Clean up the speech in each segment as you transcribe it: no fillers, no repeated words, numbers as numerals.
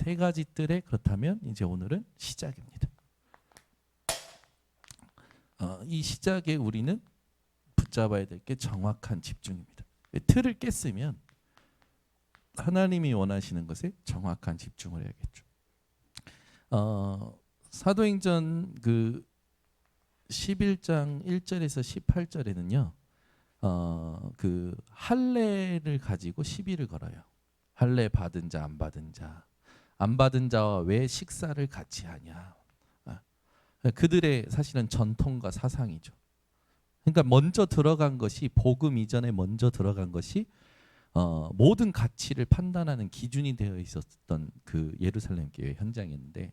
세 가지 뜰에 그렇다면 이제 오늘은 시작입니다. 이 시작에 우리는 붙잡아야 될 게 정확한 집중입니다. 틀을 깼으면 하나님이 원하시는 것에 정확한 집중을 해야겠죠. 사도행전 그 11장 1절에서 18절에는요. 그 할례를 가지고 시비를 걸어요. 할례 받은 자, 안 받은 자, 안 받은 자와 왜 식사를 같이 하냐. 그들의 사실은 전통과 사상이죠. 그러니까 먼저 들어간 것이 복음 이전에 먼저 들어간 것이 모든 가치를 판단하는 기준이 되어 있었던 그 예루살렘 교회 현장이었는데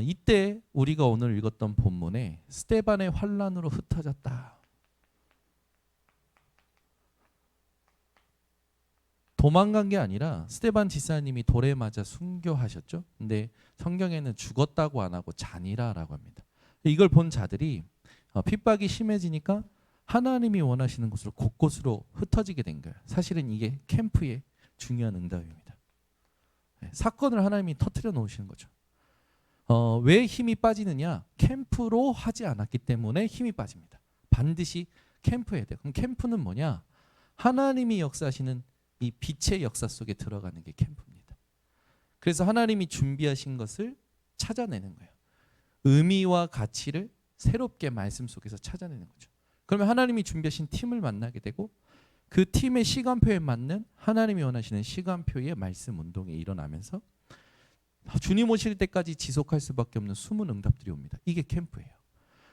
이때 우리가 오늘 읽었던 본문에 스데반의 환난으로 흩어졌다. 도망간 게 아니라 스데반 지사님이 돌에 맞아 순교하셨죠. 근데 성경에는 죽었다고 안 하고 잔이라라고 합니다. 이걸 본 자들이 핍박이 심해지니까 하나님이 원하시는 곳으로 곳곳으로 흩어지게 된 거예요. 사실은 이게 캠프의 중요한 응답입니다. 사건을 하나님이 터뜨려 놓으시는 거죠. 왜 힘이 빠지느냐? 캠프로 하지 않았기 때문에 힘이 빠집니다. 반드시 캠프해야 돼요. 그럼 캠프는 뭐냐? 하나님이 역사하시는 이 빛의 역사 속에 들어가는 게 캠프입니다. 그래서 하나님이 준비하신 것을 찾아내는 거예요. 의미와 가치를 새롭게 말씀 속에서 찾아내는 거죠. 그러면 하나님이 준비하신 팀을 만나게 되고 그 팀의 시간표에 맞는 하나님이 원하시는 시간표의 말씀 운동이 일어나면서 주님 오실 때까지 지속할 수밖에 없는 숨은 응답들이 옵니다. 이게 캠프예요.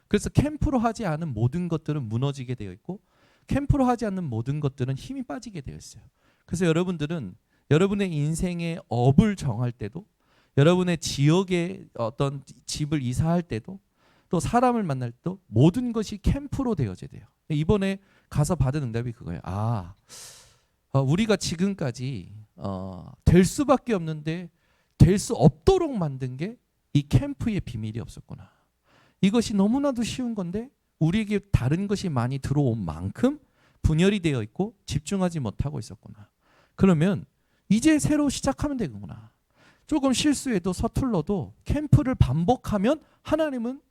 그래서 캠프로 하지 않은 모든 것들은 무너지게 되어 있고 캠프로 하지 않는 모든 것들은 힘이 빠지게 되어 있어요. 그래서 여러분들은 여러분의 인생의 업을 정할 때도 여러분의 지역에 어떤 집을 이사할 때도 또 사람을 만날 때도 모든 것이 캠프로 되어져야 돼요. 이번에 가서 받은 응답이 그거예요. 우리가 지금까지 될 수밖에 없는데 될 수 없도록 만든 게 이 캠프의 비밀이 없었구나. 이것이 너무나도 쉬운 건데 우리에게 다른 것이 많이 들어온 만큼 분열이 되어 있고 집중하지 못하고 있었구나. 그러면 이제 새로 시작하면 되구나. 조금 실수해도 서툴러도 캠프를 반복하면 하나님은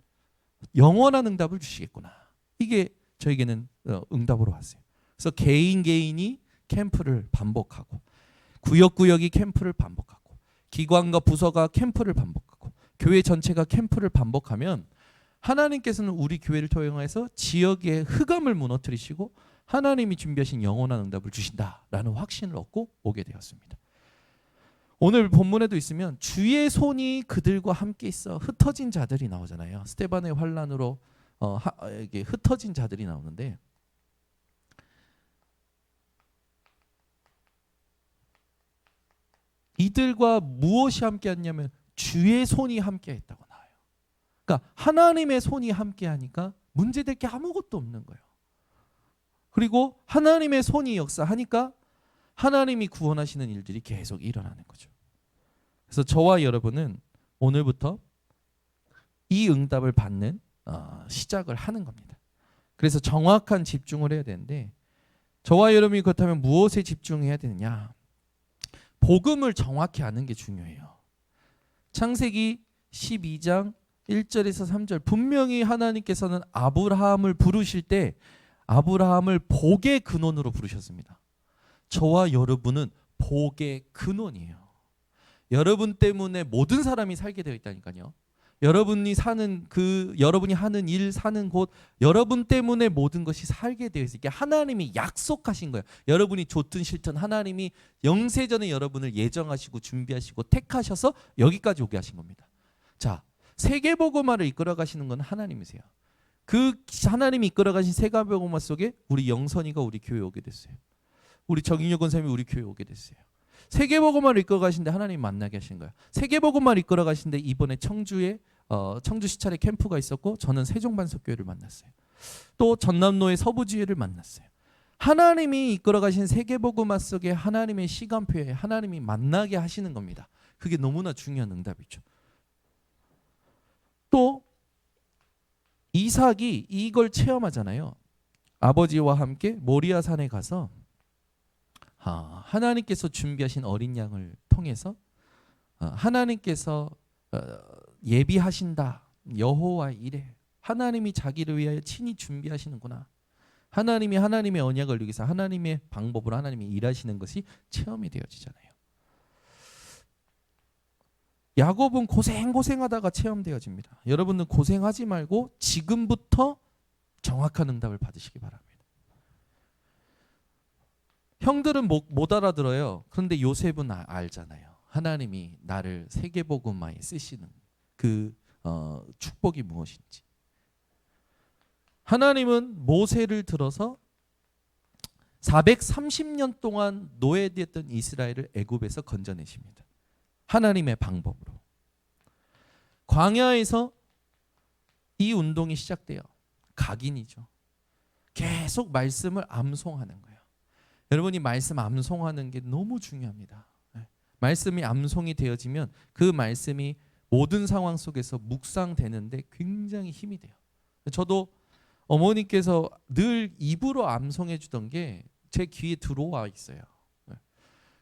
영원한 응답을 주시겠구나. 이게 저에게는 응답으로 왔어요. 그래서 개인이 캠프를 반복하고 구역이 캠프를 반복하고 기관과 부서가 캠프를 반복하고 교회 전체가 캠프를 반복하면 하나님께서는 우리 교회를 통해서 지역의 흑암을 무너뜨리시고 하나님이 준비하신 영원한 응답을 주신다라는 확신을 얻고 오게 되었습니다. 오늘 본문에도 있으면 주의 손이 그들과 함께 있어 흩어진 자들이 나오잖아요. 스데반의 환난으로 이게 흩어진 자들이 나오는데 이들과 무엇이 함께했냐면 주의 손이 함께했다고 나와요. 그러니까 하나님의 손이 함께하니까 문제될 게 아무것도 없는 거예요. 그리고 하나님의 손이 역사하니까 하나님이 구원하시는 일들이 계속 일어나는 거죠. 그래서 저와 여러분은 오늘부터 이 응답을 받는 시작을 하는 겁니다. 그래서 정확한 집중을 해야 되는데 저와 여러분이 그렇다면 무엇에 집중해야 되느냐? 복음을 정확히 아는 게 중요해요. 창세기 12장 1절에서 3절 분명히 하나님께서는 아브라함을 부르실 때 아브라함을 복의 근원으로 부르셨습니다. 저와 여러분은 복의 근원이에요. 여러분 때문에 모든 사람이 살게 되어 있다니까요. 여러분이 하는 일, 사는 곳, 여러분 때문에 모든 것이 살게 되어 있으니까 하나님이 약속하신 거예요. 여러분이 좋든 싫든 하나님이 영세전에 여러분을 예정하시고 준비하시고 택하셔서 여기까지 오게 하신 겁니다. 자, 세계복음화를 이끌어 가시는 건 하나님이세요. 그 하나님이 이끌어 가신 세계복음화 속에 우리 영선이가 우리 교회에 오게 됐어요. 우리 정인혁 권사님이 우리 교회에 오게 됐어요. 세계복음화를 이끌어 가신데 하나님 만나게 하신 거예요. 세계복음화를 이끌어 가신데 이번에 청주 시찰에 캠프가 있었고 저는 세종반석교회를 만났어요. 또 전남로의 서부지회를 만났어요. 하나님이 이끌어 가신 세계복음화 속에 하나님의 시간표에 하나님이 만나게 하시는 겁니다. 그게 너무나 중요한 응답이죠. 또 이삭이 이걸 체험하잖아요. 아버지와 함께 모리아 산에 가서 하나님께서 준비하신 어린 양을 통해서 하나님께서 예비하신다. 여호와 이래. 하나님이 자기를 위하여 친히 준비하시는구나. 하나님이 하나님의 언약을 이루기 위해서 하나님의 방법으로 하나님이 일하시는 것이 체험이 되어지잖아요. 야곱은 고생하다가 체험되어집니다. 여러분은 고생하지 말고 지금부터 정확한 응답을 받으시기 바랍니다. 형들은 못 알아들어요. 그런데 요셉은 알잖아요. 하나님이 나를 세계복음화에 쓰시는 그 축복이 무엇인지. 하나님은 모세를 들어서 430년 동안 노예되었던 이스라엘을 애굽에서 건져내십니다. 하나님의 방법으로. 광야에서 이 운동이 시작돼요. 각인이죠. 계속 말씀을 암송하는 거예요. 여러분이 말씀 암송하는 게 너무 중요합니다. 말씀이 암송이 되어지면 그 말씀이 모든 상황 속에서 묵상되는데 굉장히 힘이 돼요. 저도 어머니께서 늘 입으로 암송해 주던 게 제 귀에 들어와 있어요.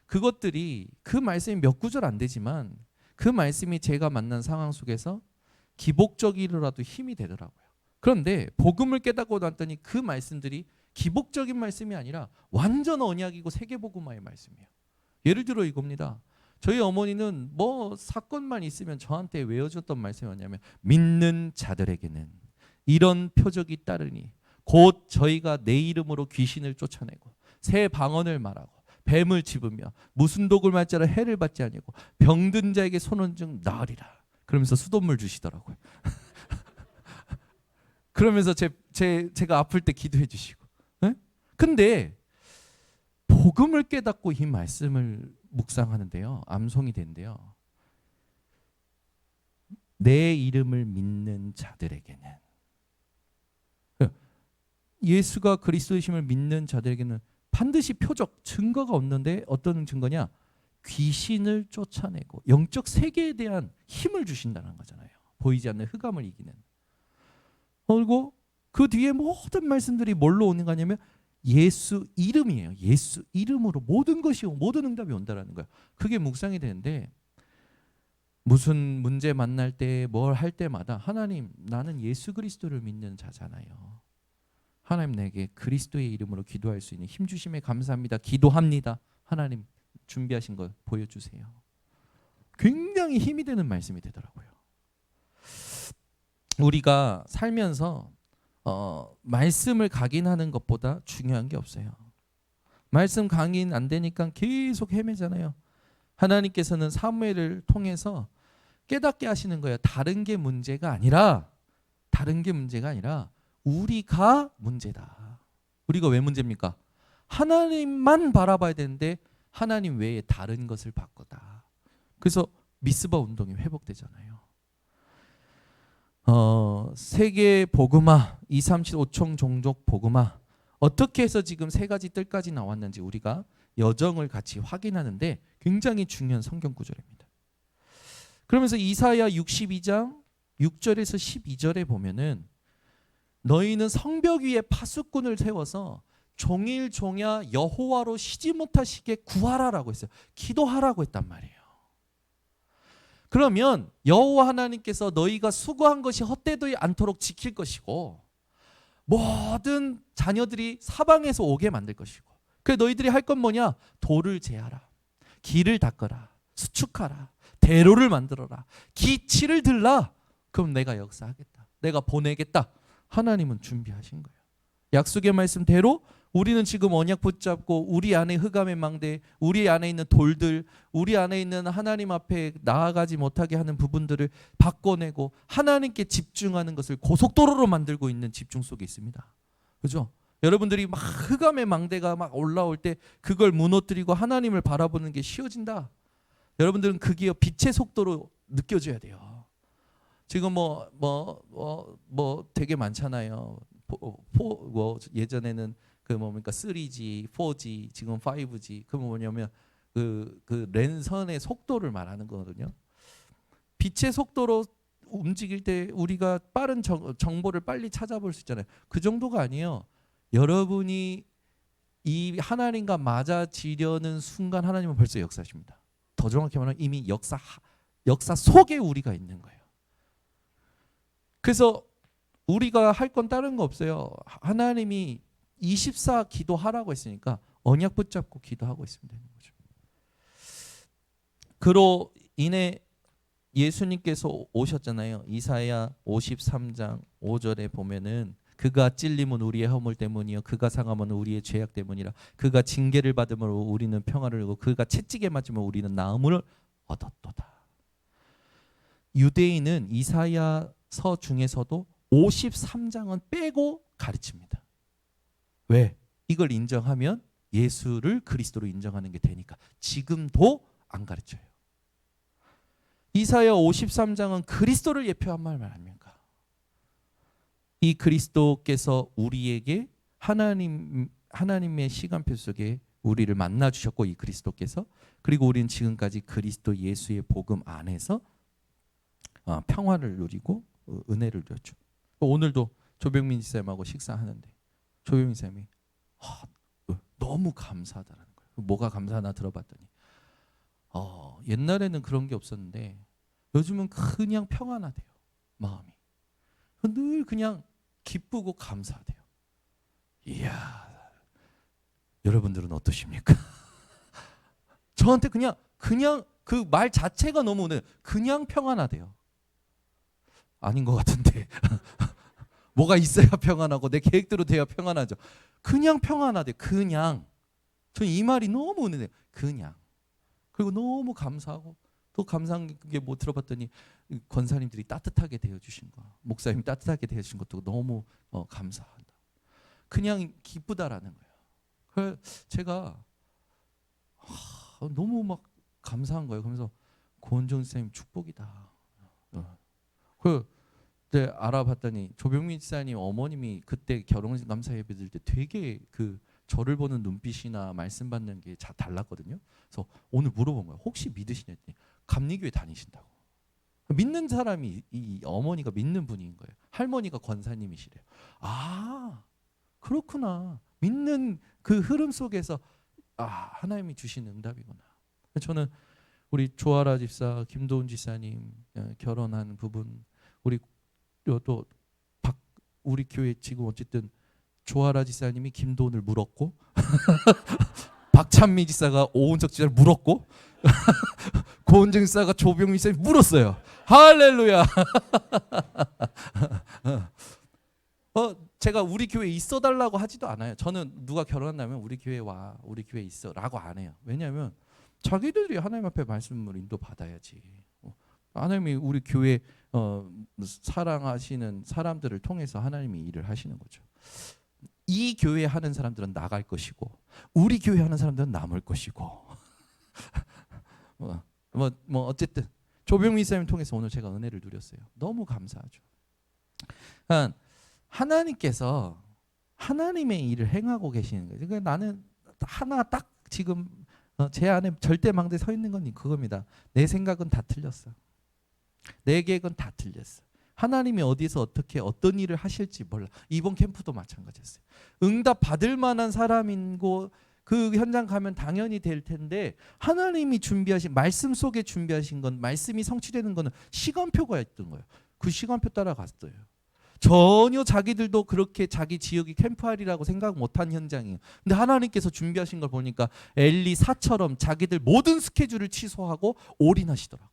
그것들이 그 말씀이 몇 구절 안 되지만 그 말씀이 제가 만난 상황 속에서 기복적이라도 힘이 되더라고요. 그런데 복음을 깨닫고 났더니 그 말씀들이 기복적인 말씀이 아니라 완전 언약이고 세계복음화의 말씀이에요. 예를 들어 이겁니다. 저희 어머니는 뭐 사건만 있으면 저한테 외워줬던 말씀이 뭐냐면 믿는 자들에게는 이런 표적이 따르니 곧 저희가 내 이름으로 귀신을 쫓아내고 새 방언을 말하고 뱀을 집으며 무슨 독을 맞자라 해를 받지 아니고 병든 자에게 손은 중 나으리라. 그러면서 수돗물 주시더라고요. 그러면서 제가 아플 때 기도해 주시고. 네? 근데 복음을 깨닫고 이 말씀을 묵상하는데요. 암송이 된대요. 내 이름을 믿는 자들에게는 예수가 그리스도이심을 믿는 자들에게는 반드시 표적, 증거가 없는데 어떤 증거냐? 귀신을 쫓아내고 영적 세계에 대한 힘을 주신다는 거잖아요. 보이지 않는 흑암을 이기는. 그리고 그 뒤에 모든 말씀들이 뭘로 오는 거냐면 예수 이름이에요. 예수 이름으로 모든 것이 모든 응답이 온다라는 거예요. 그게 묵상이 되는데 무슨 문제 만날 때 뭘 할 때마다 하나님 나는 예수 그리스도를 믿는 자잖아요. 하나님 내게 그리스도의 이름으로 기도할 수 있는 힘 주심에 감사합니다. 기도합니다. 하나님 준비하신 거 보여주세요. 굉장히 힘이 되는 말씀이 되더라고요. 우리가 살면서 말씀을 각인하는 것보다 중요한 게 없어요. 말씀 각인 안 되니까 계속 헤매잖아요. 하나님께서는 사무엘을 통해서 깨닫게 하시는 거예요. 다른 게 문제가 아니라 우리가 문제다. 우리가 왜 문제입니까? 하나님만 바라봐야 되는데 하나님 외에 다른 것을 바꾸다. 그래서 미스바 운동이 회복되잖아요. 세계 복음화, 237 5총 종족 복음화 어떻게 해서 지금 세 가지 뜰까지 나왔는지 우리가 여정을 같이 확인하는데 굉장히 중요한 성경 구절입니다. 그러면서 이사야 62장 6절에서 12절에 보면은 너희는 성벽 위에 파수꾼을 세워서 종일 종야 여호와로 쉬지 못하시게 구하라라고 했어요. 기도하라고 했단 말이에요. 그러면 여호와 하나님께서 너희가 수고한 것이 헛되지 않도록 지킬 것이고 모든 자녀들이 사방에서 오게 만들 것이고 그래서 너희들이 할 건 뭐냐? 돌을 제하라. 길을 닦아라. 수축하라. 대로를 만들어라. 기치를 들라. 그럼 내가 역사하겠다. 내가 보내겠다. 하나님은 준비하신 거예요. 약속의 말씀대로 우리는 지금 언약 붙잡고 우리 안에 흑암의 망대, 우리 안에 있는 돌들, 우리 안에 있는 하나님 앞에 나아가지 못하게 하는 부분들을 바꿔내고 하나님께 집중하는 것을 고속도로로 만들고 있는 집중 속에 있습니다. 그죠? 여러분들이 막 흑암의 망대가 막 올라올 때 그걸 무너뜨리고 하나님을 바라보는 게 쉬워진다. 여러분들은 그게 빛의 속도로 느껴져야 돼요. 지금 되게 많잖아요. 예전에는 그 뭡니까 3G, 4G, 지금 5G. 그건 뭐냐면 그 랜선의 속도를 말하는 거거든요. 빛의 속도로 움직일 때 우리가 빠른 정보를 빨리 찾아볼 수 있잖아요. 그 정도가 아니에요. 여러분이 이 하나님과 맞아지려는 순간 하나님은 벌써 역사하십니다. 더 정확히 말하면 이미 역사 속에 우리가 있는 거예요. 그래서 우리가 할 건 다른 거 없어요. 하나님이 24 기도하라고 했으니까 언약 붙잡고 기도하고 있으면 되는 거죠. 그로 인해 예수님께서 오셨잖아요. 이사야 53장 5절에 보면은 그가 찔림은 우리의 허물 때문이요 그가 상함은 우리의 죄악 때문이라 그가 징계를 받음으로 우리는 평화를 얻고 그가 채찍에 맞으면 우리는 나음을 얻었도다. 유대인은 이사야서 중에서도 53장은 빼고 가르칩니다. 왜? 이걸 인정하면 예수를 그리스도로 인정하는 게 되니까. 지금도 안 가르쳐요. 이사야 53장은 그리스도를 예표한 말 아닙니까? 이 그리스도께서 우리에게 하나님의 시간표 속에 우리를 만나 주셨고, 이 그리스도께서, 그리고 우리는 지금까지 그리스도 예수의 복음 안에서 평화를 누리고 은혜를 누렸죠. 오늘도 조병민 지사님하고 식사하는데 조병민 지사님이 너무 감사하다는 거예요. 뭐가 감사하나 들어봤더니 옛날에는 그런 게 없었는데 요즘은 그냥 평안하대요. 마음이 늘 그냥 기쁘고 감사하대요. 이야, 여러분들은 어떠십니까? 저한테 그냥 그 말 자체가 너무 그냥 평안하대요. 아닌 것 같은데 뭐가 있어야 평안하고 내 계획대로 돼야 평안하죠. 그냥 평안하대. 그냥. 전 이 말이 너무 은혜돼요. 그냥. 그리고 너무 감사하고, 또 감사한 게 뭐 들어봤더니 권사님들이 따뜻하게 대해주신 거, 목사님이 따뜻하게 대해주신 것도 너무 감사하다. 그냥 기쁘다라는 거예요. 그래서 제가 너무 막 감사한 거예요. 그러면서 고은정 선생님 축복이다. 그때 알아봤더니 조병민 지사님 어머님이 그때 결혼 감사 예배 드릴 때 되게 저를 보는 눈빛이나 말씀 받는 게 달랐거든요. 그래서 오늘 물어본 거예요. 혹시 믿으시냐 했더니 감리교회 다니신다고. 믿는 사람이 이 어머니가 믿는 분인 거예요. 할머니가 권사님이시래요. 아, 그렇구나. 믿는 그 흐름 속에서 하나님이 주신 응답이구나. 저는 우리 조아라 집사, 김도훈 지사님 결혼한 부분, 우리 교회 지금 어쨌든 조아라 지사님이 김도훈을 물었고 박찬미 지사가 오은석 지사를 물었고 고은정 지사가 조병민 지사를 물었어요. 할렐루야. 제가 우리 교회에 있어 달라고 하지도 않아요. 저는 누가 결혼한다면 우리 교회에 와, 우리 교회에 있어라고 안 해요. 왜냐하면 자기들이 하나님 앞에 말씀을 인도받아야지. 하나님이 우리 교회 사랑하시는 사람들을 통해서 하나님이 일을 하시는 거죠. 이 교회 하는 사람들은 나갈 것이고 우리 교회 하는 사람들은 남을 것이고 어쨌든 조병민 사님 통해서 오늘 제가 은혜를 누렸어요. 너무 감사하죠. 하나님께서 하나님의 일을 행하고 계시는 거예요. 그러니까 나는 하나 딱 지금 제 안에 절대 망대에 서 있는 건 그겁니다. 내 생각은 다 틀렸어. 내 계획은 다 틀렸어. 하나님이 어디서 어떻게 어떤 일을 하실지 몰라. 이번 캠프도 마찬가지였어요. 응답 받을 만한 사람이고 그 현장 가면 당연히 될 텐데 하나님이 준비하신 말씀 속에 준비하신 건, 말씀이 성취되는 거는 시간표가 있던 거예요. 그 시간표 따라 갔어요. 전혀 자기들도 그렇게 자기 지역이 캠프할이라고 생각 못한 현장이에요. 근데 하나님께서 준비하신 걸 보니까 엘리사처럼 자기들 모든 스케줄을 취소하고 올인하시더라고.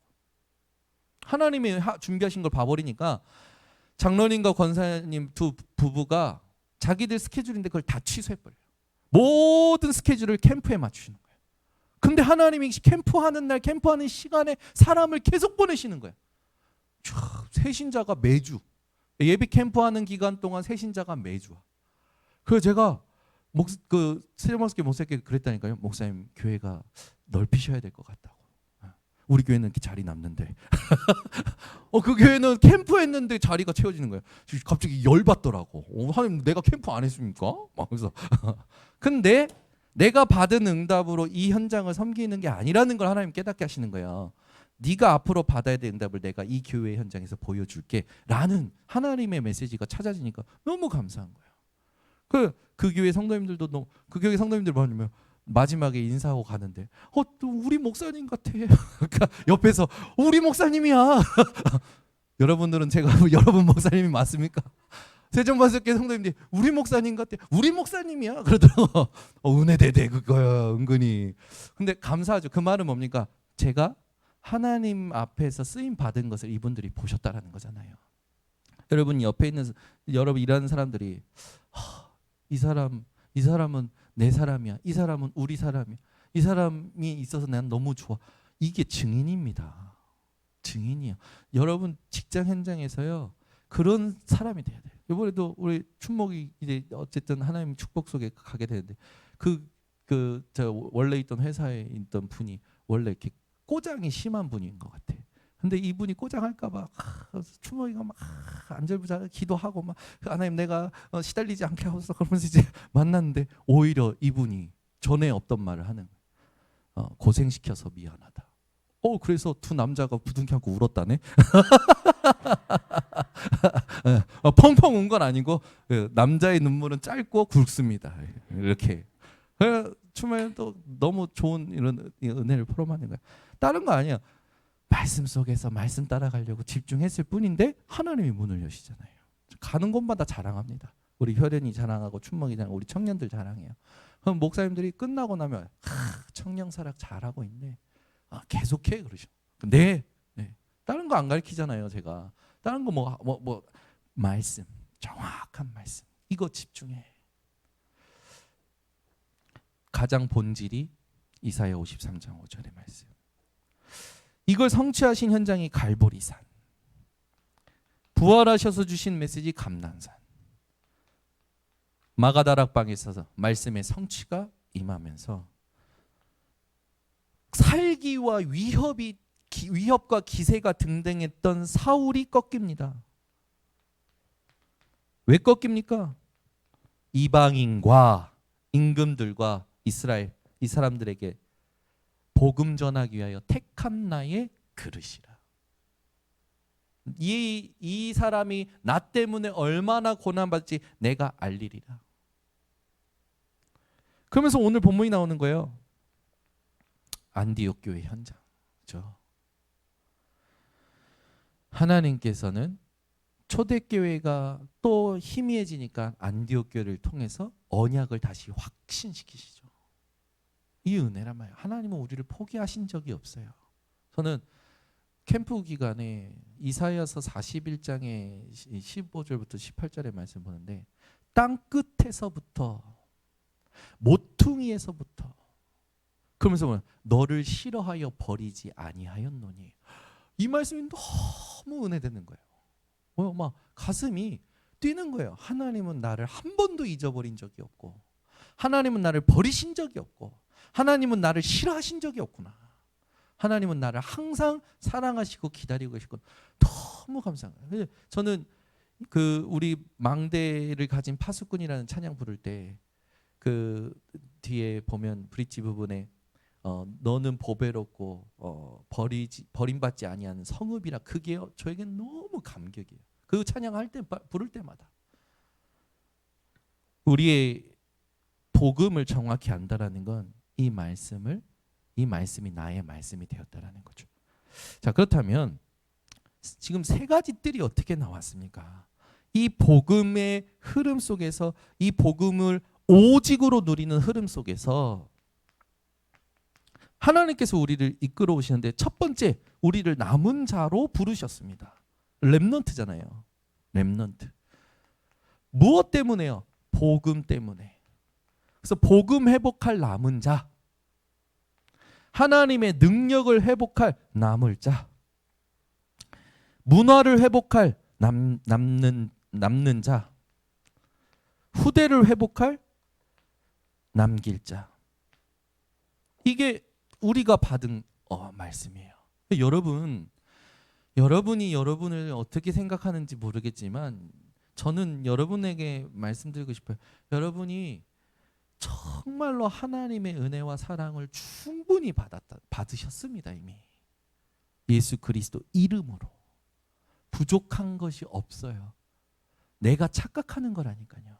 하나님이 준비하신 걸 봐버리니까 장로님과 권사님 두 부부가 자기들 스케줄인데 그걸 다 취소해버려요. 모든 스케줄을 캠프에 맞추시는 거예요. 근데 하나님이 캠프하는 날, 캠프하는 시간에 사람을 계속 보내시는 거예요. 새신자가 매주, 예비 캠프하는 기간 동안 새신자가 매주 와. 그래서 제가 세모스케 목사님께 그랬다니까요. 목사님, 교회가 넓히셔야 될 것 같다고. 우리 교회는 이렇게 자리 남는데 그 교회는 캠프했는데 자리가 채워지는 거예요. 갑자기 열받더라고. 하나님, 내가 캠프 안 했습니까? 막 그래서 근데 내가 받은 응답으로 이 현장을 섬기는 게 아니라는 걸 하나님 깨닫게 하시는 거예요. 네가 앞으로 받아야 될 응답을 내가 이 교회 현장에서 보여줄게 라는 하나님의 메시지가 찾아지니까 너무 감사한 거예요. 그 교회 성도님들도 그 교회 성도님들 뭐냐면 마지막에 인사하고 가는데 또 우리 목사님 같아. 그러니까 옆에서 우리 목사님이야. 여러분들은 제가 여러분 목사님이 맞습니까? 세종반석교 성도님들이 우리 목사님 같아. 우리 목사님이야. 그러더라고. 은혜대대 그거야 은근히. 근데 감사하죠. 그 말은 뭡니까? 제가 하나님 앞에서 쓰임 받은 것을 이분들이 보셨다라는 거잖아요. 여러분 옆에 있는 여러분 일하는 사람들이 이 사람은 내 사람이야. 이 사람은 우리 사람이야. 이 사람이 있어서 난 너무 좋아. 이게 증인입니다. 증인이야. 여러분 직장 현장에서요. 그런 사람이 돼야 돼요. 이번에도 우리 춘목이 이제 어쨌든 하나님 축복 속에 가게 되는데 저 원래 있던 회사에 있던 분이 원래 이렇게 꼬장이 심한 분인 것 같아. 근데 이분이 꼬장할까봐 춘목이가 막 안절부절 기도하고 막 하나님 내가 시달리지 않게 하소서 그러면서 이제 만났는데 오히려 이분이 전에 없던 말을 하는 거예요. 고생시켜서 미안하다. 그래서 두 남자가 부둥켜 안고 울었다네. 펑펑 운 건 아니고 남자의 눈물은 짧고 굵습니다. 이렇게. 춤에 또 너무 좋은 이런 은혜를 포럼하는 거야. 다른 거 아니야. 말씀 속에서 말씀 따라가려고 집중했을 뿐인데 하나님이 문을 여시잖아요. 가는 곳마다 자랑합니다. 우리 혈연이 자랑하고 춘목이 자랑하고 우리 청년들 자랑해요. 그럼 목사님들이 끝나고 나면 청년사락 잘하고 있네. 계속해 그러죠. 네. 다른 거 안 가르치잖아요. 제가 다른 거 뭐 말씀 정확한 말씀 이거 집중해. 가장 본질이 이사야 53장 5절의 말씀. 이걸 성취하신 현장이 갈보리산. 부활하셔서 주신 메시지 감난산. 마가다락방에 있어서 말씀의 성취가 임하면서 살기와 위협과 기세가 등등했던 사울이 꺾입니다. 왜 꺾입니까? 이방인과 임금들과 이스라엘 이 사람들에게 복음 전하기 위하여 택한 나의 그릇이라. 이 사람이 나 때문에 얼마나 고난받지 내가 알리리라. 그러면서 오늘 본문이 나오는 거예요. 안디옥 교회 현장. 그렇죠? 하나님께서는 초대교회가 또 희미해지니까 안디옥 교회를 통해서 언약을 다시 확신시키시죠. 이 은혜란 말이에요. 하나님은 우리를 포기하신 적이 없어요. 저는 캠프 기간에 이사야서 41장의 15절부터 18절의 말씀 보는데 땅 끝에서부터 모퉁이에서부터 그러면서 뭐야? 너를 싫어하여 버리지 아니하였노니. 이 말씀이 너무 은혜되는 거예요. 막 가슴이 뛰는 거예요. 하나님은 나를 한 번도 잊어버린 적이 없고 하나님은 나를 버리신 적이 없고 하나님은 나를 싫어하신 적이 없구나. 하나님은 나를 항상 사랑하시고 기다리고 계시고 너무 감사해요. 저는 우리 망대를 가진 파수꾼이라는 찬양 부를 때 뒤에 보면 브릿지 부분에 너는 보배롭고 버림받지 아니하는 성읍이라 그게 저에겐 너무 감격이에요. 그 찬양할 때 부를 때마다 우리의 복음을 정확히 안다라는 건 이 말씀이 나의 말씀이 되었다라는 거죠. 자, 그렇다면 지금 세 가지 뜰이 어떻게 나왔습니까? 이 복음의 흐름 속에서 이 복음을 오직으로 누리는 흐름 속에서 하나님께서 우리를 이끌어 오시는데 첫 번째 우리를 남은 자로 부르셨습니다. 렘넌트잖아요. 렘넌트. 무엇 때문에요? 복음 때문에. 그래서 복음 회복할 남은 자, 하나님의 능력을 회복할 남을 자, 문화를 회복할 남는 자, 후대를 회복할 남길 자. 이게 우리가 받은 말씀이에요. 여러분이 여러분을 어떻게 생각하는지 모르겠지만 저는 여러분에게 말씀드리고 싶어요. 여러분이 정말로 하나님의 은혜와 사랑을 충분히 받으셨습니다. 이미 예수 그리스도 이름으로. 부족한 것이 없어요. 내가 착각하는 거라니까요.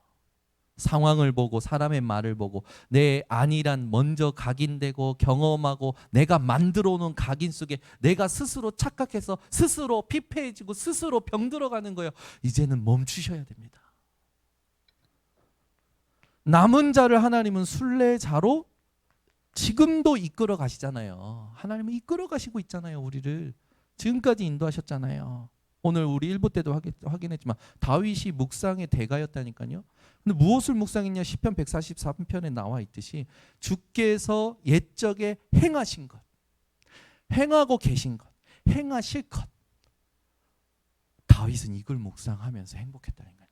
상황을 보고 사람의 말을 보고 내 안이란 먼저 각인되고 경험하고 내가 만들어 놓은 각인 속에 내가 스스로 착각해서 스스로 피폐해지고 스스로 병들어가는 거예요. 이제는 멈추셔야 됩니다. 남은 자를 하나님은 순례자로 지금도 이끌어 가시잖아요. 하나님은 이끌어 가시고 있잖아요. 우리를 지금까지 인도하셨잖아요. 오늘 우리 1부 때도 확인했지만 다윗이 묵상의 대가였다니까요. 근데 무엇을 묵상했냐? 시편 143편에 나와 있듯이 주께서 옛적에 행하신 것, 행하고 계신 것, 행하실 것. 다윗은 이걸 묵상하면서 행복했다니까요.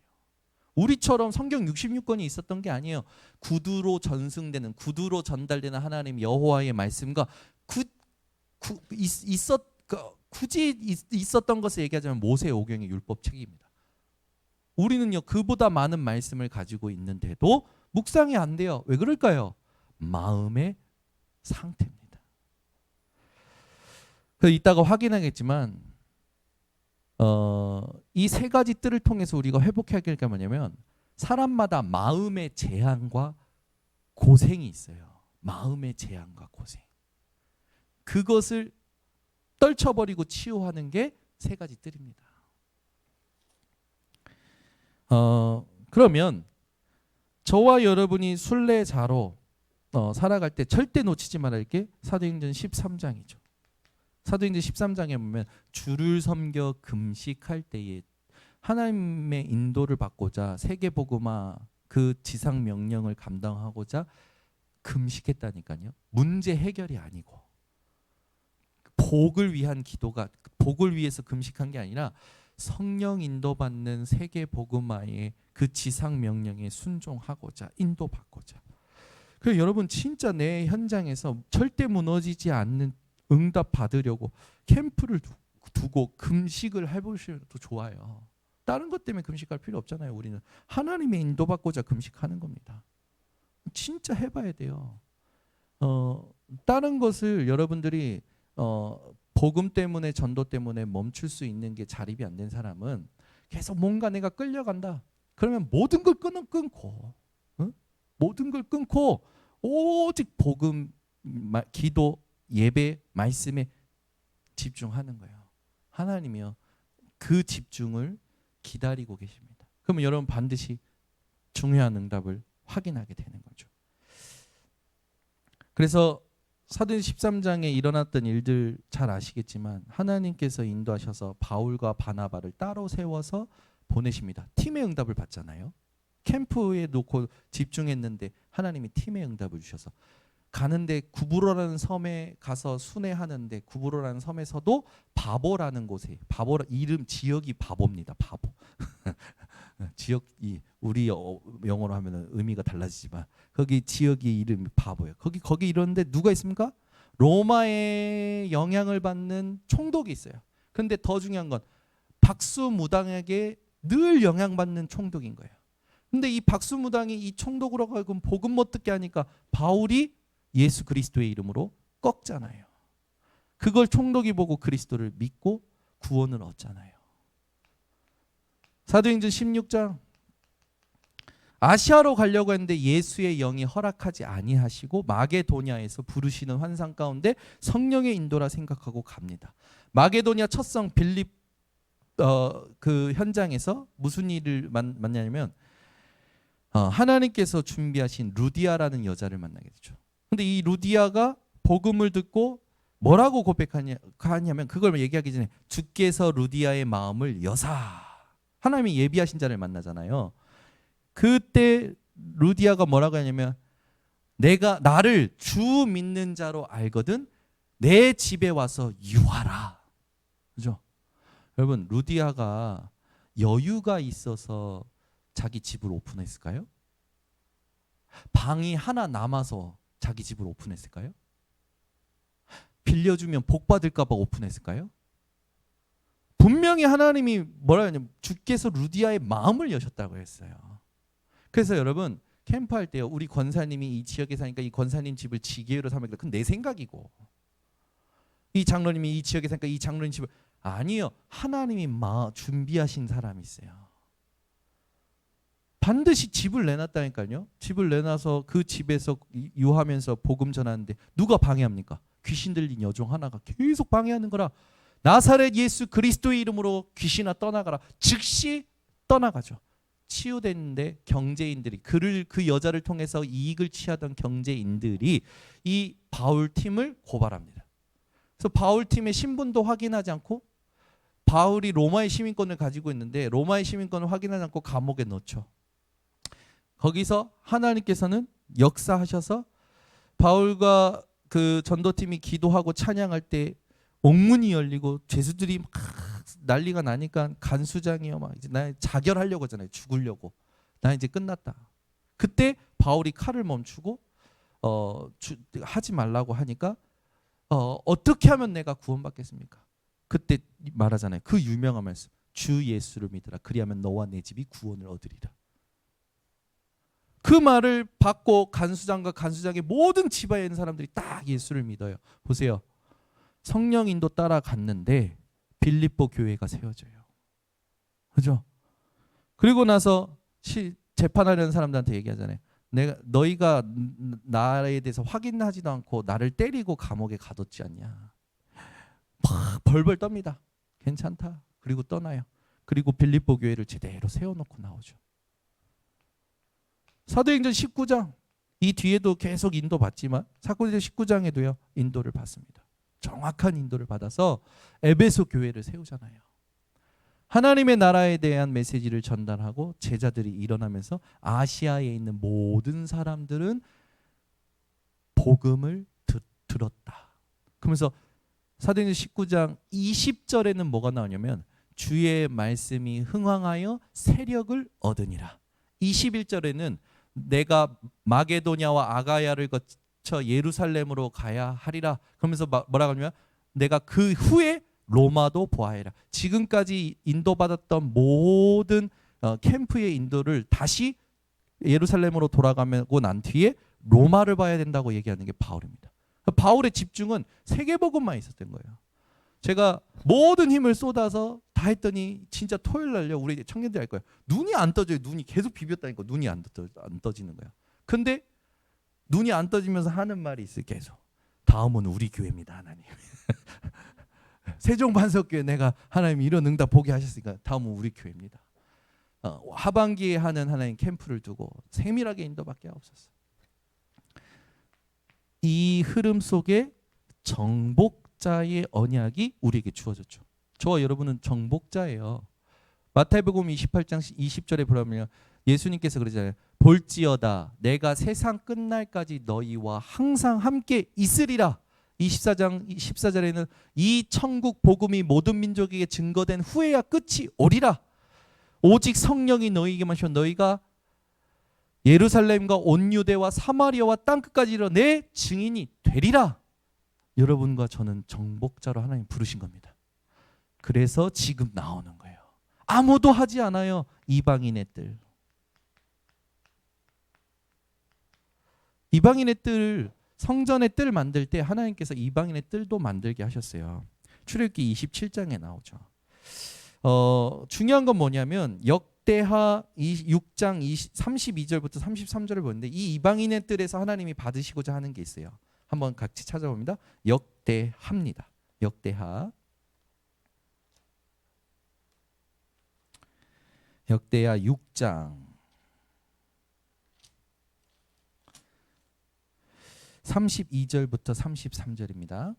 우리처럼 성경 66권이 있었던 게 아니에요. 구두로 전승되는, 구두로 전달되는 하나님 여호와의 말씀과 굳이 있었던 것을 얘기하자면 모세오경의 율법책입니다. 우리는요 그보다 많은 말씀을 가지고 있는데도 묵상이 안 돼요. 왜 그럴까요? 마음의 상태입니다. 그래서 이따가 확인하겠지만 이 세 가지 뜰을 통해서 우리가 회복해야 할 게 뭐냐면 사람마다 마음의 재앙과 고생이 있어요. 마음의 재앙과 고생. 그것을 떨쳐버리고 치유하는 게 세 가지 뜰입니다. 그러면 저와 여러분이 순례자로 살아갈 때 절대 놓치지 말아야 할 게 사도행전 13장이죠. 사도행전 13장에 보면 주를 섬겨 금식할 때에 하나님의 인도를 받고자 세계복음화 그 지상 명령을 감당하고자 금식했다니까요. 문제 해결이 아니고 복을 위한 기도가, 복을 위해서 금식한 게 아니라 성령 인도받는 세계복음화의 그 지상 명령에 순종하고자, 인도받고자. 그래서 여러분 진짜 내 현장에서 절대 무너지지 않는 응답 받으려고 캠프를 두고 금식을 해보시면 더 좋아요. 다른 것 때문에 금식할 필요 없잖아요. 우리는 하나님의 인도받고자 금식하는 겁니다. 진짜 해봐야 돼요. 다른 것을 여러분들이 복음 때문에, 전도 때문에 멈출 수 있는 게 자립이 안 된 사람은 계속 뭔가 내가 끌려간다. 그러면 모든 걸 끊고, 모든 걸 끊고 오직 복음, 기도, 예배, 말씀에 집중하는 거예요. 하나님이요 그 집중을 기다리고 계십니다. 그러면 여러분 반드시 중요한 응답을 확인하게 되는 거죠. 그래서 사도행전 13장에 일어났던 일들 잘 아시겠지만 하나님께서 인도하셔서 바울과 바나바를 따로 세워서 보내십니다. 팀의 응답을 받잖아요. 캠프에 놓고 집중했는데 하나님이 팀의 응답을 주셔서 가는데 구브로라는 섬에 가서 순회하는데 구브로라는 섬에서도 바보라는 곳에, 바보 이름 지역이 바보입니다. 바보. 지역이 우리 영어로 하면 의미가 달라지지만 거기 지역의 이름이 바보예요. 거기 이러는데 누가 있습니까? 로마의 영향을 받는 총독이 있어요. 그런데 더 중요한 건 박수무당에게 늘 영향받는 총독인 거예요. 근데 이 박수무당이 이 총독으로 가고 복음 못 듣게 하니까 바울이 예수 그리스도의 이름으로 꺾잖아요. 그걸 총독이 보고 그리스도를 믿고 구원을 얻잖아요. 사도행전 16장 아시아로 가려고 했는데 예수의 영이 허락하지 아니하시고 마게도냐에서 부르시는 환상 가운데 성령의 인도라 생각하고 갑니다. 마게도냐 첫성 빌립 그 현장에서 무슨 일을 만나냐면 하나님께서 준비하신 루디아라는 여자를 만나게 되죠. 근데 이 루디아가 복음을 듣고 뭐라고 고백하냐면 그걸 얘기하기 전에 주께서 루디아의 마음을 여사, 하나님이 예비하신 자를 만나잖아요. 그때 루디아가 뭐라고 하냐면 내가 나를 주 믿는 자로 알거든 내 집에 와서 유하라. 그죠? 여러분 루디아가 여유가 있어서 자기 집을 오픈했을까요? 방이 하나 남아서 자기 집을 오픈했을까요? 빌려주면 복 받을까 봐 오픈했을까요? 분명히 하나님이 뭐라 하냐면 주께서 루디아의 마음을 여셨다고 했어요. 그래서 여러분 캠프할 때요 우리 권사님이 이 지역에 사니까 이 권사님 집을 지게로 삼으니까 그건 내 생각이고 이 장로님이 이 지역에 사니까 이 장로님 집을 아니요 하나님이 준비하신 사람이 있어요. 반드시 집을 내놨다니까요. 집을 내놔서 그 집에서 유하면서 복음 전하는데 누가 방해합니까? 귀신 들린 여종 하나가 계속 방해하는 거라. 나사렛 예수 그리스도의 이름으로 귀신아 떠나가라. 즉시 떠나가죠. 치유됐는데 경제인들이 그 여자를 통해서 이익을 취하던 경제인들이 이 바울 팀을 고발합니다. 그래서 바울 팀의 신분도 확인하지 않고 바울이 로마의 시민권을 가지고 있는데 로마의 시민권을 확인하지 않고 감옥에 넣죠. 거기서 하나님께서는 역사하셔서 바울과 그 전도팀이 기도하고 찬양할 때 옥문이 열리고 죄수들이 막 난리가 나니까 간수장이요 막 이제 나 자결하려고 하잖아요. 죽으려고. 나 이제 끝났다. 그때 바울이 칼을 멈추고 하지 말라고 하니까 어떻게 하면 내가 구원받겠습니까? 그때 말하잖아요. 그 유명한 말씀. 주 예수를 믿으라. 그리하면 너와 내 집이 구원을 얻으리라. 그 말을 받고 간수장과 간수장의 모든 지파에 있는 사람들이 딱 예수를 믿어요. 보세요. 성령 인도 따라갔는데 빌립보 교회가 세워져요. 그죠? 그리고 나서 재판하려는 사람들한테 얘기하잖아요. 너희가 나에 대해서 확인하지도 않고 나를 때리고 감옥에 가뒀지 않냐. 막 벌벌 떱니다. 괜찮다. 그리고 떠나요. 그리고 빌립보 교회를 제대로 세워놓고 나오죠. 사도행전 19장 이 뒤에도 계속 인도받지만 사도행전 19장에도요 인도를 받습니다. 정확한 인도를 받아서 에베소 교회를 세우잖아요. 하나님의 나라에 대한 메시지를 전달하고 제자들이 일어나면서 아시아에 있는 모든 사람들은 복음을 들었다. 그러면서 사도행전 19장 20절에는 뭐가 나오냐면 주의 말씀이 흥왕하여 세력을 얻으니라. 21절에는 내가 마게도냐와 아가야를 거쳐 예루살렘으로 가야 하리라. 그러면서 뭐라고 하냐면 내가 그 후에 로마도 보아야라. 지금까지 인도받았던 모든 캠프의 인도를 다시 예루살렘으로 돌아가고 난 뒤에 로마를 봐야 된다고 얘기하는 게 바울입니다. 바울의 집중은 세계복음만 있었던 거예요. 제가 모든 힘을 쏟아서 다 했더니 진짜 토요일 날요 우리 청년들이 알 거예요. 눈이 안 떠져요. 눈이 계속 비볐다니까 눈이 안 떠지는 거야. 근데 눈이 안 떠지면서 하는 말이 있어요. 계속. 다음은 우리 교회입니다. 하나님. 세종반석교회 내가 하나님 이런 응답 보게 하셨으니까 다음은 우리 교회입니다. 하반기에 하는 하나님 캠프를 두고 세밀하게 인도밖에 없었어요. 이 흐름 속에 정복자의 언약이 우리에게 주어졌죠. 저와 여러분은 정복자예요. 마태복음 28장 20절에 보면 예수님께서 그러잖아요. 볼지어다 내가 세상 끝날까지 너희와 항상 함께 있으리라. 24장 14절에는 이 천국 복음이 모든 민족에게 증거된 후에야 끝이 오리라. 오직 성령이 너희에게만 오셔 너희가 예루살렘과 온 유대와 사마리아와 땅끝까지 이르러 내 증인이 되리라. 여러분과 저는 정복자로 하나님 부르신 겁니다. 그래서 지금 나오는 거예요. 아무도 하지 않아요. 이방인의 뜰. 이방인의 뜰, 성전의 뜰 만들 때 하나님께서 이방인의 뜰도 만들게 하셨어요. 출애굽기 27장에 나오죠. 중요한 건 뭐냐면 역대하 6장 32절부터 33절을 보는데 이 이방인의 뜰에서 하나님이 받으시고자 하는 게 있어요. 한번 같이 찾아봅니다. 역대하입니다. 역대하 6장 32절부터 33절입니다.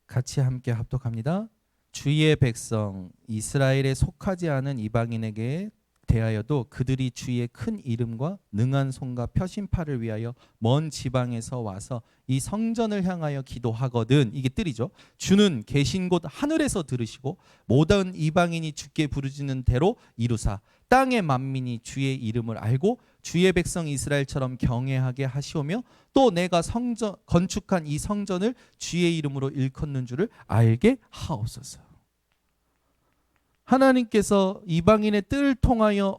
같이 함께 합독합니다. 주의 백성 이스라엘에 속하지 않은 이방인에게 대하여도 그들이 주의 큰 이름과 능한 손과 표심팔을 위하여 먼 지방에서 와서 이 성전을 향하여 기도하거든. 이게 뜰이죠. 주는 계신 곳 하늘에서 들으시고 모든 이방인이 주께 부르짖는 대로 이루사 땅의 만민이 주의 이름을 알고 주의 백성 이스라엘처럼 경외하게 하시오며 또 내가 건축한 이 성전을 주의 이름으로 일컫는 줄을 알게 하옵소서. 하나님께서 이방인의 뜰을 통하여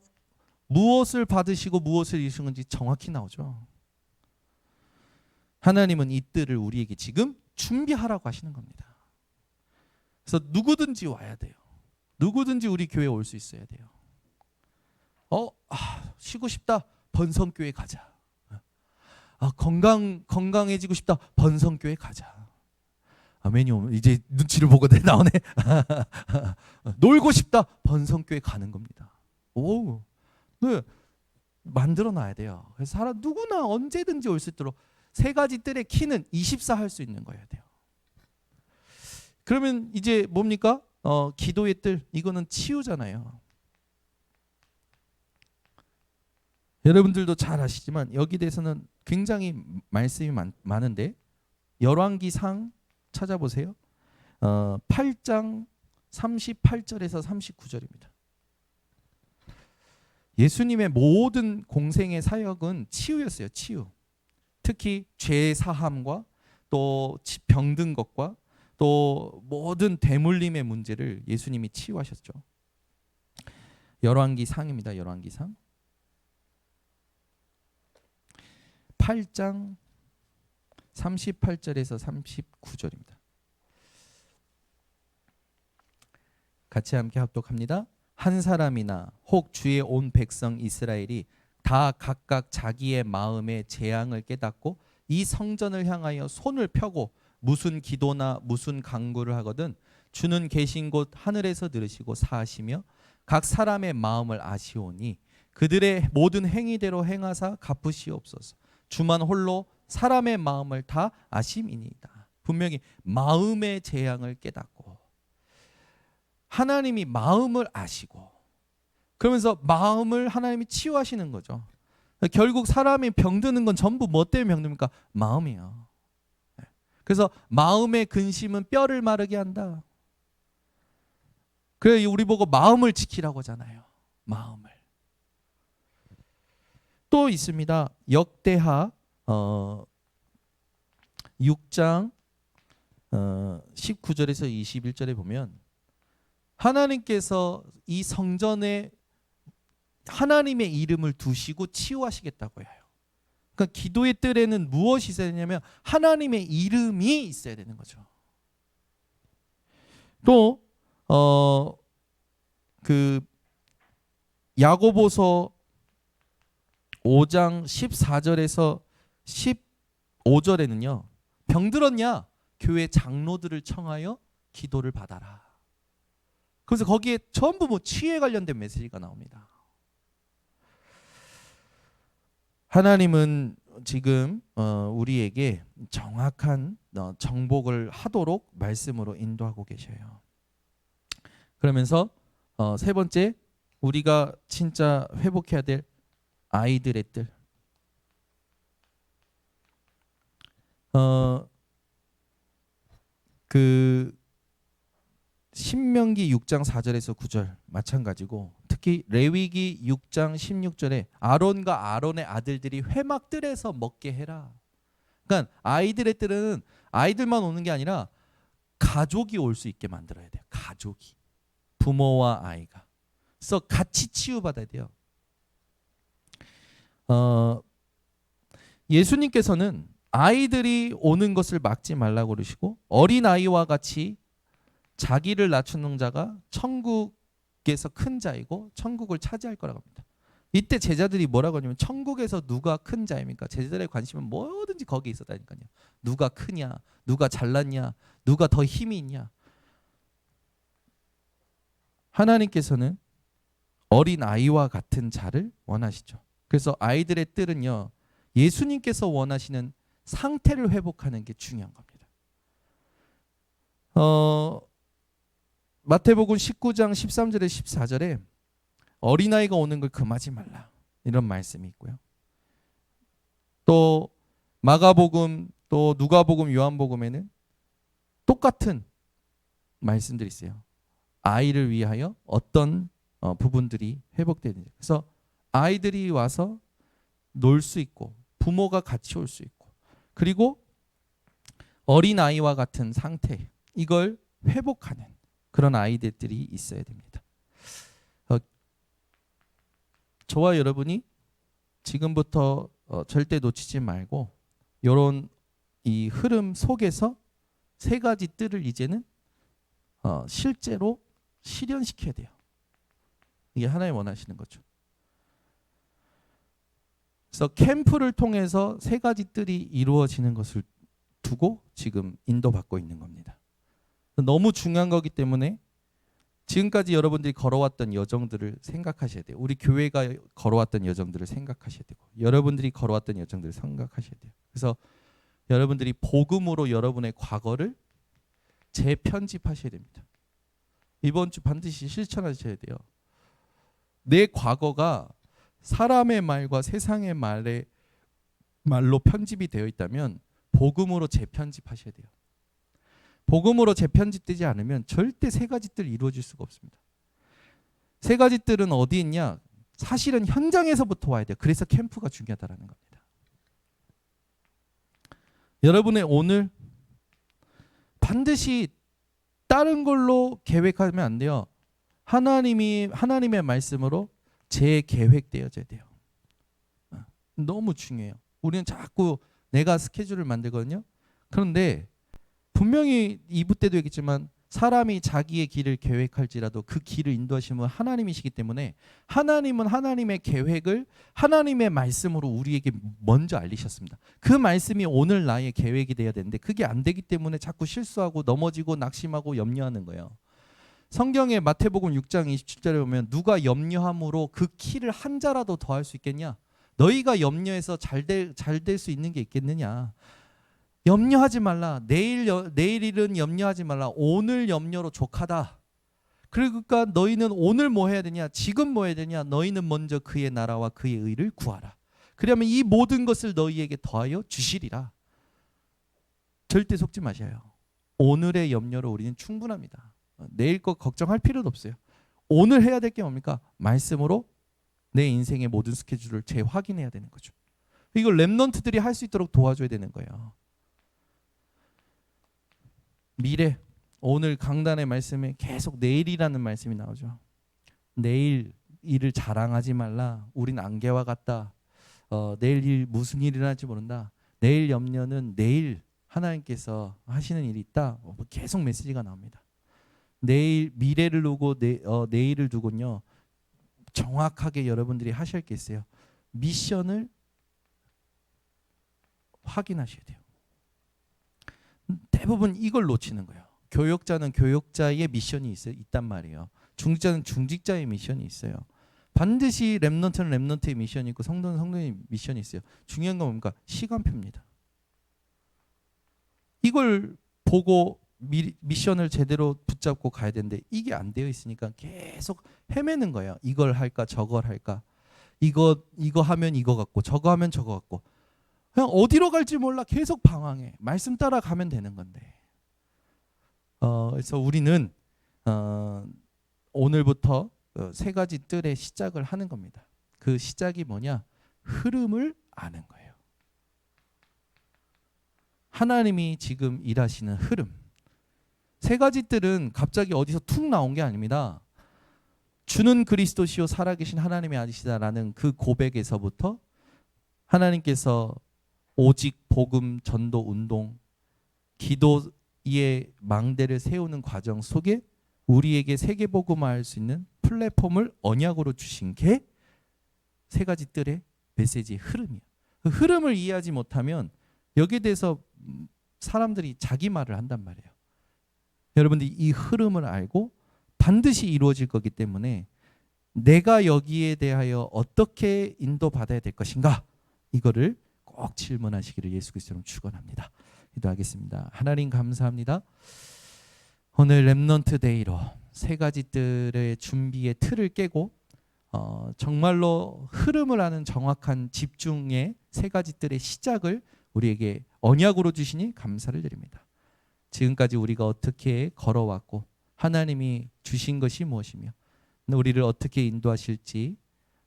무엇을 받으시고 무엇을 이루신 건지 정확히 나오죠. 하나님은 이 뜰을 우리에게 지금 준비하라고 하시는 겁니다. 그래서 누구든지 와야 돼요. 누구든지 우리 교회에 올 수 있어야 돼요. 쉬고 싶다. 번성교회 가자. 건강해지고 싶다. 번성교회 가자. 아멘이요. 이제 눈치를 보고 나오네. 놀고 싶다. 번성교회 가는 겁니다. 오, 네, 만들어 놔야 돼요. 그래서 사람 누구나 언제든지 올 수 있도록 세 가지 뜰의 키는 24 할 수 있는 거여야 돼요. 그러면 이제 뭡니까? 기도의 뜰, 이거는 치유잖아요. 여러분들도 잘 아시지만 여기 대해서는 굉장히 말씀이 많은데 열왕기상 찾아보세요. 8장 38절에서 39절입니다. 예수님의 모든 공생의 사역은 치유였어요. 치유. 특히 죄 사함과 또 병든 것과 또 모든 대물림의 문제를 예수님이 치유하셨죠. 열왕기상입니다. 열왕기상 8장 38절에서 39절입니다. 같이 함께 합독합니다. 한 사람이나 혹 주의 온 백성 이스라엘이 다 각각 자기의 마음의 재앙을 깨닫고 이 성전을 향하여 손을 펴고 무슨 기도나 무슨 간구를 하거든 주는 계신 곳 하늘에서 들으시고 사하시며 각 사람의 마음을 아시오니 그들의 모든 행위대로 행하사 갚으시옵소서. 주만 홀로 사람의 마음을 다 아심이니이다. 분명히 마음의 재앙을 깨닫고 하나님이 마음을 아시고 그러면서 마음을 하나님이 치유하시는 거죠. 결국 사람이 병드는 건 전부 뭐 때문에 병듭니까? 마음이에요. 그래서 마음의 근심은 뼈를 마르게 한다. 그래 우리 보고 마음을 지키라고 하잖아요. 마음을. 또 있습니다. 역대하 6장 19절에서 21절에 보면 하나님께서 이 성전에 하나님의 이름을 두시고 치유하시겠다고 해요. 그러니까 기도의 뜰에는 무엇이 있어야 되냐면 하나님의 이름이 있어야 되는 거죠. 또 야고보서 5장 14절에서 15절에는요. 병들었냐? 교회 장로들을 청하여 기도를 받아라. 그래서 거기에 전부 뭐 치유에 관련된 메시지가 나옵니다. 하나님은 지금 우리에게 정확한 정복을 하도록 말씀으로 인도하고 계셔요. 그러면서 세 번째 우리가 진짜 회복해야 될 아이들의 뜰. 신명기 6장 4절에서 9절 마찬가지고 특히 레위기 6장 16절에 아론과 아론의 아들들이 회막뜰에서 먹게 해라. 그러니까 아이들의 뜰은 아이들만 오는 게 아니라 가족이 올 수 있게 만들어야 돼요. 가족이. 부모와 아이가. 그래서 같이 치유받아야 돼요. 예수님께서는 아이들이 오는 것을 막지 말라고 그러시고 어린아이와 같이 자기를 낮추는 자가 천국에서 큰 자이고 천국을 차지할 거라고 합니다. 이때 제자들이 뭐라고 하냐면 천국에서 누가 큰 자입니까? 제자들의 관심은 뭐든지 거기에 있었다니까요. 누가 크냐, 누가 잘났냐, 누가 더 힘이 있냐. 하나님께서는 어린아이와 같은 자를 원하시죠. 그래서 아이들의 뜰은요. 예수님께서 원하시는 상태를 회복하는 게 중요한 겁니다. 마태복음 19장 13절에 14절에 어린아이가 오는 걸 금하지 말라. 이런 말씀이 있고요. 또 마가복음 또 누가복음 요한복음에는 똑같은 말씀들이 있어요. 아이를 위하여 어떤 부분들이 회복되는지. 그래서 아이들이 와서 놀 수 있고 부모가 같이 올 수 있고 그리고 어린아이와 같은 상태 이걸 회복하는 그런 아이들이 있어야 됩니다. 저와 여러분이 지금부터 절대 놓치지 말고 이런 이 흐름 속에서 세 가지 뜰을 이제는 실제로 실현시켜야 돼요. 이게 하나님 원하시는 거죠. 그래서 캠프를 통해서 세 가지 뜰이 이루어지는 것을 두고 지금 인도받고 있는 겁니다. 너무 중요한 거기 때문에 지금까지 여러분들이 걸어왔던 여정들을 생각하셔야 돼요. 우리 교회가 걸어왔던 여정들을 생각하셔야 되고 여러분들이 걸어왔던 여정들을 생각하셔야 돼요. 그래서 여러분들이 복음으로 여러분의 과거를 재편집하셔야 됩니다. 이번 주 반드시 실천하셔야 돼요. 내 과거가 사람의 말과 세상의 말로 편집이 되어 있다면 복음으로 재편집하셔야 돼요. 복음으로 재편집되지 않으면 절대 세 가지 뜰 이루어질 수가 없습니다. 세 가지 뜰은 어디 있냐? 사실은 현장에서부터 와야 돼요. 그래서 캠프가 중요하다는 겁니다. 여러분의 오늘 반드시 다른 걸로 계획하면 안 돼요. 하나님의 말씀으로 재계획되어져야 돼요. 너무 중요해요. 우리는 자꾸 내가 스케줄을 만들거든요. 그런데 분명히 2부 때도 얘기했지만 사람이 자기의 길을 계획할지라도 그 길을 인도하시는 분 하나님이시기 때문에 하나님은 하나님의 계획을 하나님의 말씀으로 우리에게 먼저 알리셨습니다. 그 말씀이 오늘 나의 계획이 돼야 되는데 그게 안 되기 때문에 자꾸 실수하고 넘어지고 낙심하고 염려하는 거예요. 성경의 마태복음 6장 27절에 보면 누가 염려함으로 그 키를 한 자라도 더할 수 있겠냐? 너희가 염려해서 잘 될 수 있는 게 있겠느냐? 염려하지 말라. 내일 일은 염려하지 말라. 오늘 염려로 족하다. 그러니까 너희는 오늘 뭐 해야 되냐? 지금 뭐 해야 되냐? 너희는 먼저 그의 나라와 그의 의를 구하라. 그러면 이 모든 것을 너희에게 더하여 주시리라. 절대 속지 마셔요. 오늘의 염려로 우리는 충분합니다. 내일 것 걱정할 필요도 없어요. 오늘 해야 될 게 뭡니까? 말씀으로 내 인생의 모든 스케줄을 재확인해야 되는 거죠. 이걸 렘넌트들이 할 수 있도록 도와줘야 되는 거예요. 미래, 오늘 강단의 말씀에 계속 내일이라는 말씀이 나오죠. 내일 일을 자랑하지 말라. 우린 안개와 같다. 내일 일 무슨 일이 일어날지 모른다. 내일 염려는 내일 하나님께서 하시는 일이 있다. 계속 메시지가 나옵니다. 내일 미래를 두고 내일을 두고요. 정확하게 여러분들이 하실 게 있어요. 미션을 확인하셔야 돼요. 대부분 이걸 놓치는 거예요. 교역자는 교역자의 미션이 있단 말이에요. 중직자는 중직자의 미션이 있어요. 반드시 렘넌트는 렘넌트의 미션이 있고 성도는 성도의 미션이 있어요. 중요한 건 뭡니까? 시간표입니다. 이걸 보고 미션을 제대로 붙잡고 가야 되는데 이게 안 되어 있으니까 계속 헤매는 거예요. 이걸 할까 저걸 할까. 이거 하면 이거 같고 저거 하면 저거 같고 그냥 어디로 갈지 몰라 계속 방황해. 말씀 따라가면 되는 건데. 그래서 우리는 오늘부터 세 가지 뜰의 시작을 하는 겁니다. 그 시작이 뭐냐? 흐름을 아는 거예요. 하나님이 지금 일하시는 흐름. 세 가지 뜰은 갑자기 어디서 툭 나온 게 아닙니다. 주는 그리스도시요 살아계신 하나님의 아들이시다라는 그 고백에서부터 하나님께서 오직 복음 전도 운동 기도의 망대를 세우는 과정 속에 우리에게 세계복음화할 수 있는 플랫폼을 언약으로 주신 게 세 가지 뜰의 메시지의 흐름이에요. 그 흐름을 이해하지 못하면 여기에 대해서 사람들이 자기 말을 한단 말이에요. 여러분들이 이 흐름을 알고 반드시 이루어질 거기 때문에 내가 여기에 대하여 어떻게 인도받아야 될 것인가 이거를 꼭 질문하시기를 예수 그리스도로 축원합니다. 기도하겠습니다. 하나님 감사합니다. 오늘 렘넌트 데이로 세 가지 뜰의 준비의 틀을 깨고 정말로 흐름을 아는 정확한 집중의 세 가지 뜰의 시작을 우리에게 언약으로 주시니 감사를 드립니다. 지금까지 우리가 어떻게 걸어왔고 하나님이 주신 것이 무엇이며 우리를 어떻게 인도하실지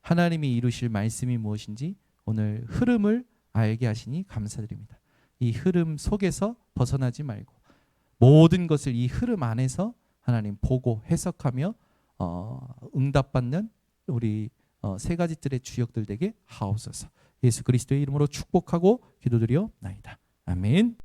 하나님이 이루실 말씀이 무엇인지 오늘 흐름을 알게 하시니 감사드립니다. 이 흐름 속에서 벗어나지 말고 모든 것을 이 흐름 안에서 하나님 보고 해석하며 응답받는 우리 세 가지 뜰의 주역들 되게 하옵소서. 예수 그리스도의 이름으로 축복하고 기도드리옵나이다. 아멘.